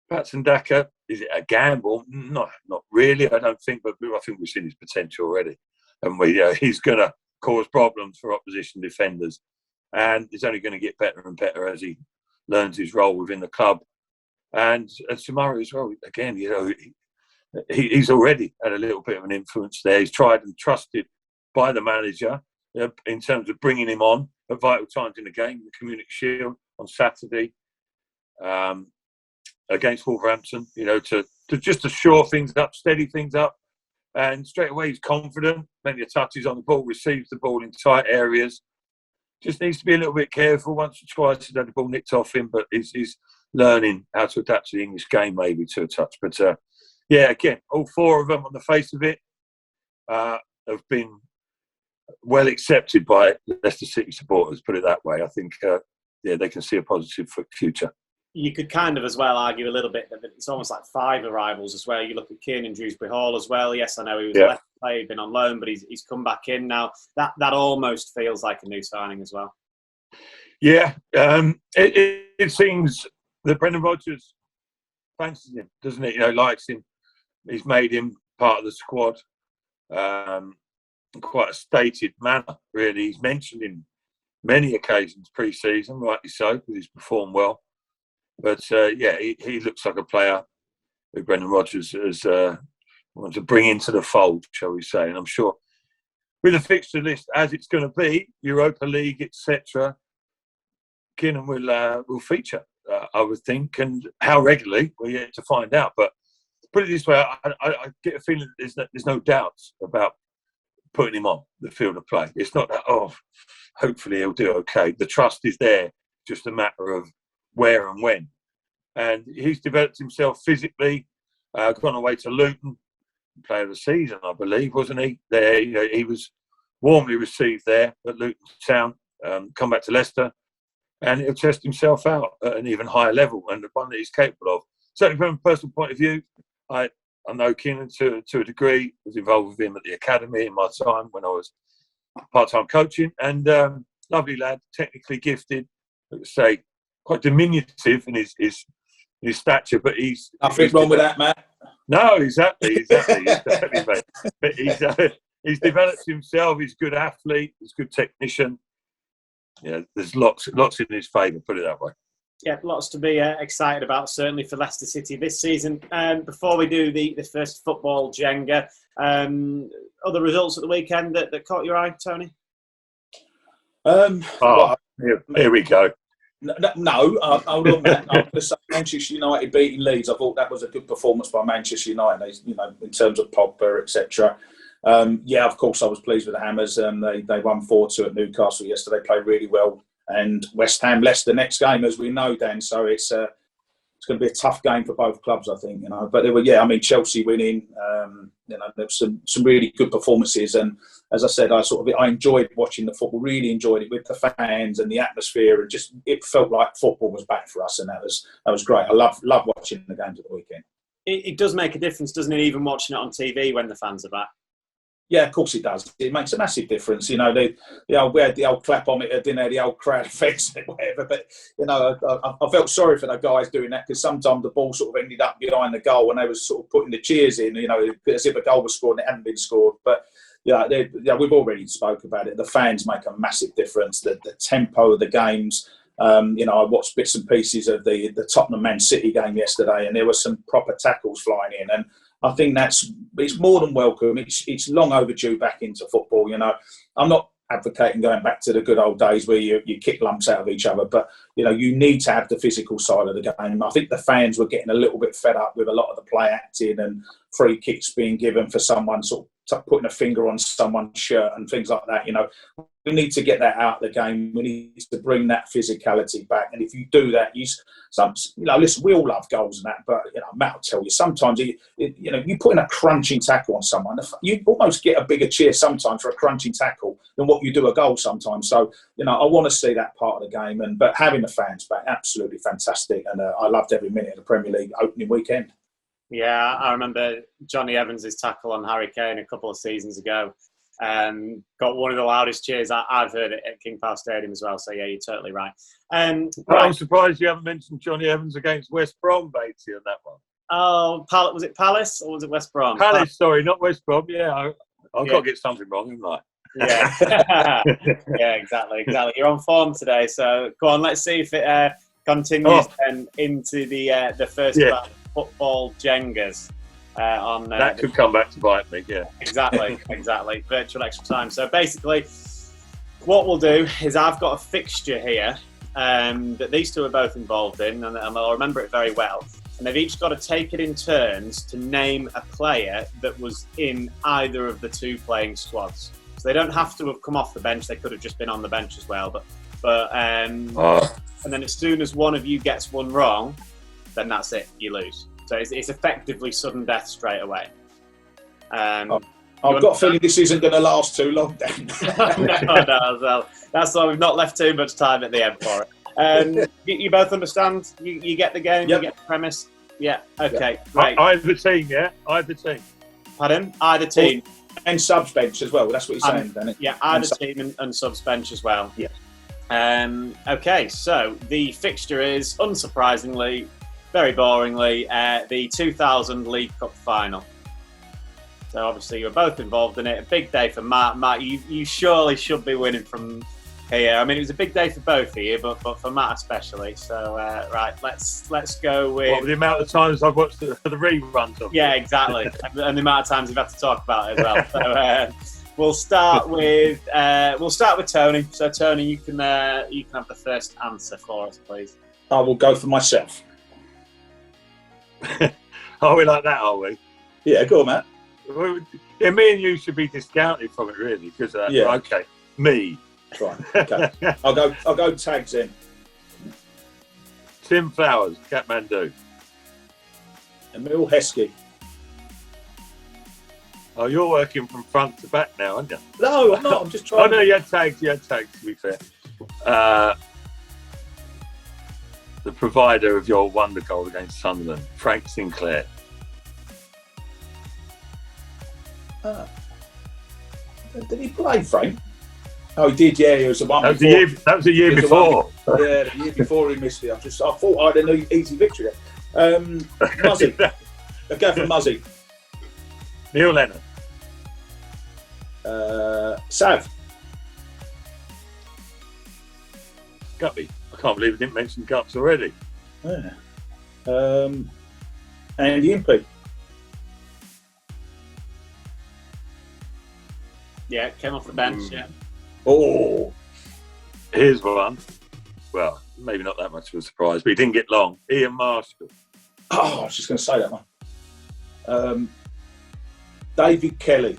Patson Daka, is it a gamble? Not really, I don't think, but I think we've seen his potential already. And he's going to cause problems for opposition defenders. And he's only going to get better and better as he learns his role within the club. And Samari as well, again, he's already had a little bit of an influence there. He's tried and trusted by the manager in terms of bringing him on at vital times in the game, the Community Shield on Saturday against Wolverhampton, to just to shore things up, steady things up. And straight away he's confident, plenty of touches on the ball, receives the ball in tight areas. Just needs to be a little bit careful. Once or twice he's had the ball nicked off him, but he's learning how to adapt to the English game maybe to a touch. But again, all 4 of them on the face of it have been well accepted by Leicester City supporters, put it that way. I think, they can see a positive future. You could kind of as well argue a little bit that it's almost like 5 arrivals as well. You look at Kiernan Dewsbury Hall as well. Yes, I know he was a left player, been on loan, but he's come back in now. That almost feels like a new signing as well. Yeah, it seems that Brendan Rodgers fancies him, doesn't it? Likes him. He's made him part of the squad in quite a stated manner, really. He's mentioned him many occasions pre-season, rightly so, because he's performed well. But he looks like a player who Brendan Rodgers has wanted to bring into the fold, shall we say. And I'm sure with the fixture list as it's going to be, Europa League, etc., Kiernan will feature, I would think. And how regularly, we're yet to find out. But put it this way, I get a feeling that there's no doubts about putting him on the field of play. It's not that, hopefully he'll do okay. The trust is there, just a matter of where and when. And he's developed himself physically, gone away to Luton, player of the season, I believe, wasn't he? There, he was warmly received there at Luton Town, come back to Leicester, and he'll test himself out at an even higher level, and the one that he's capable of. Certainly from a personal point of view, I know Kiernan to a degree, was involved with him at the academy in my time when I was part-time coaching, and lovely lad, technically gifted, I would say, quite diminutive in his stature, but he's nothing wrong with that, Matt. No, exactly, mate. But he's developed himself. He's a good athlete. He's a good technician. There's lots in his favour. Put it that way. Yeah, lots to be excited about, certainly for Leicester City this season. Before we do the first football Jenga, other results at the weekend that caught your eye, Tony? Here we go. No, hold on, Matt. I'm going to say Manchester United beating Leeds. I thought that was a good performance by Manchester United. In terms of Pogba, etc. Of course, I was pleased with the Hammers. They won 4-2 at Newcastle yesterday. Played really well. And West Ham, Leicester next game, as we know, Dan. So it's going to be a tough game for both clubs, I think. But there were, Chelsea winning. There were some really good performances, and as I said, I enjoyed watching the football. Really enjoyed it with the fans and the atmosphere, and just it felt like football was back for us, and that was great. I love watching the games at the weekend. It does make a difference, doesn't it? Even watching it on TV when the fans are back. Yeah, of course it does. It makes a massive difference. We had the old clapometer, didn't have the old crowd effects and whatever. But, I felt sorry for the guys doing that, because sometimes the ball sort of ended up behind the goal and they were sort of putting the cheers in, as if a goal was scored and it hadn't been scored. But, we've already spoke about it. The fans make a massive difference. The tempo of the games. I watched bits and pieces of the Tottenham Man City game yesterday, and there were some proper tackles flying in. And I think it's more than welcome. It's long overdue back into football. I'm not advocating going back to the good old days where you kick lumps out of each other, but you need to have the physical side of the game. I think the fans were getting a little bit fed up with a lot of the play acting and free kicks being given for someone sort of putting a finger on someone's shirt and things like that. We need to get that out of the game. We need to bring that physicality back. And if you do that, listen, we all love goals and that, but Matt will tell you, sometimes you put in a crunching tackle on someone, you almost get a bigger cheer sometimes for a crunching tackle than what you do a goal sometimes. So I want to see that part of the game, but having the fans back, absolutely fantastic. And I loved every minute of the Premier League opening weekend. Yeah, I remember Johnny Evans' tackle on Harry Kane a couple of seasons ago. Got one of the loudest cheers I've heard at King Power Stadium as well. So yeah, you're totally right. I'm surprised you haven't mentioned Johnny Evans against West Brom, Batesy, on that one. Oh, was it Palace or was it West Brom? Palace, sorry, not West Brom. Yeah, I've got to get something wrong, haven't I? Yeah, yeah, exactly. You're on form today, so go on. Let's see if it continues then into the first football Jengas. That could come back to bite me, yeah. Exactly. Virtual extra time. So basically, what we'll do is I've got a fixture here that these two are both involved in, and I'll remember it very well. And they've each got to take it in turns to name a player that was in either of the two playing squads. So they don't have to have come off the bench. They could have just been on the bench as well. And then as soon as one of you gets one wrong, then that's it. You lose. So it's effectively sudden death straight away. I've got a feeling this isn't going to last too long, Dan. No, well, that's why we've not left too much time at the end for it. You both understand? You get the game? Yep. You get the premise? Yeah, okay, Yep. great. Either team, yeah? Either team. Pardon? Either team. And subs bench as well. That's what you're saying, Danny. Yeah, either team and subs bench as well. Yeah. Okay, so the fixture is, unsurprisingly, very boringly, the 2000 League Cup final. So obviously you were both involved in it. A big day for Matt. Matt, you surely should be winning from here. I mean, it was a big day for both of you, but for Matt especially. So right, let's go with the amount of times I've watched the reruns of. Yeah, exactly, and the amount of times you've had to talk about it as well. So we'll start with Tony. So Tony, you can have the first answer for us, please. I will go for myself. Are we like that, are we? Yeah, go on, Matt. Yeah, me and you should be discounted from it, really, because okay, me. Right, okay. I'll go tags in. Tim Flowers, Kathmandu. Emil Heskey. Oh, you're working from front to back now, aren't you? No, I'm not. I'm just trying. Oh no, you had tags. To be fair. The provider of your wonder goal against Sunderland, Frank Sinclair. Did he play, Frank? Oh, he did. Yeah, he was the one. That was the year before. Yeah, the year before he missed it. I thought I had an easy victory. Muzzy. I'll go for Muzzy. Neil Lennon. Sav. Guppy. I can't believe I didn't mention cups already. Yeah. Andy Impey. Yeah, came off the bench. Yeah. Oh, Here's one. Well, maybe not that much of a surprise, but he didn't get long. Ian Marshall. I was just going to say that one. David Kelly.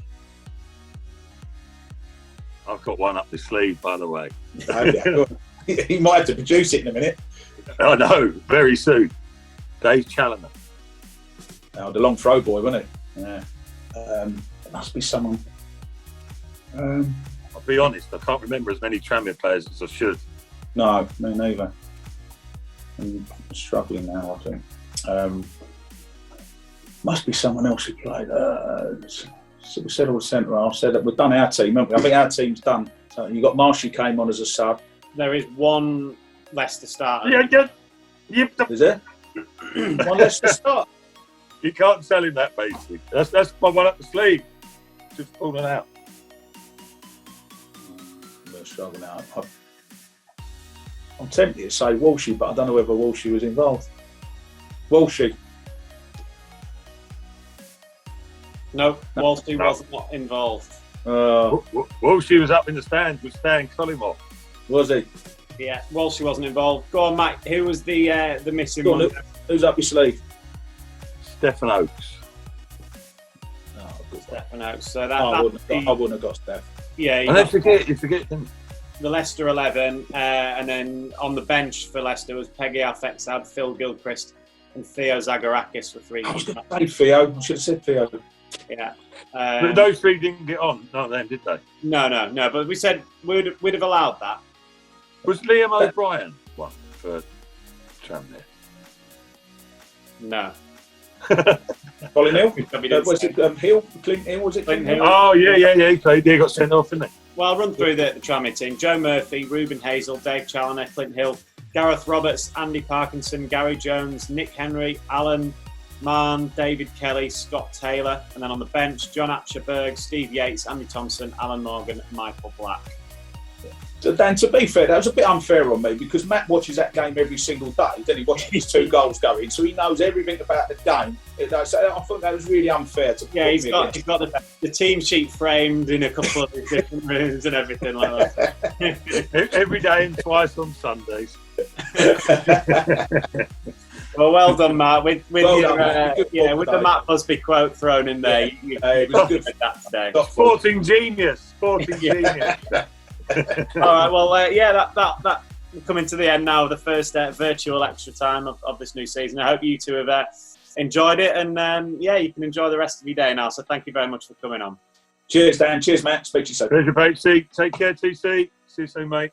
I've got one up the sleeve, by the way. He might have to produce it in a minute. I know, very soon. Dave Challoner. Oh, the long throw boy, wasn't it? Yeah. It must be someone. I'll be honest, I can't remember as many Tranmere players as I should. No, me neither. I'm struggling now, I think. Must be someone else who played. So we said all the centre half. Said that we've done our team, haven't we? I think our team's done. So you got Marshy came on as a sub. There is one Leicester starter. Is there? One Leicester start. You can't tell him that, basically. That's my one up the sleeve. Just pulling out. I'm struggling now. I'm tempted to say Walshy, but I don't know whether Walshy was involved. Walshy. No, Walshy was not involved. Walshy was up in the stands with Stan Collymore. Was he? Yeah, Walshy wasn't involved. Go on, Mike. Who was the missing Go on, one? who's up your sleeve? Stefan Oakes. Oh, good. Stefan Oakes. So I wouldn't have got Steph. Yeah, You forget them. the Leicester 11, and then on the bench for Leicester was Peggy Alfexad, Phil Gilchrist, and Theo Zagorakis for 3. I was going to say Theo. I should have said Theo. Yeah. But those 3 didn't get on, none of them, did they? No. But we said we'd have allowed that. Was Liam O'Brien one for Tranmere? No. Colin Hill? Was say. it Hill? Clint Hill? Was it Clint Clint Hill? Hill? Oh, yeah, he played. He got sent off, didn't he? Well, I'll run through the Tranmere team. Joe Murphy, Ruben Hazel, Dave Challoner, Clint Hill, Gareth Roberts, Andy Parkinson, Gary Jones, Nick Henry, Alan Mann, David Kelly, Scott Taylor, and then on the bench, John Atcherberg, Steve Yates, Andy Thompson, Alan Morgan, and Michael Black. So Dan, to be fair, that was a bit unfair on me because Matt watches that game every single day. Then he watches his 2 goals go in, so he knows everything about the game. So I thought that was really unfair. He's got the team sheet framed in a couple of different rooms and everything like that. Every day and twice on Sundays. Well done, Matt. With the Matt Busby quote thrown in there, you was good for that today. Sporting genius. All right, well, that we're coming to the end now of the first virtual extra time of this new season. I hope you two have enjoyed it, and you can enjoy the rest of your day now. So thank you very much for coming on. Cheers, Dan. Cheers, Matt. Speak to you soon. Pleasure, mate. Take care, TC. See you soon, mate.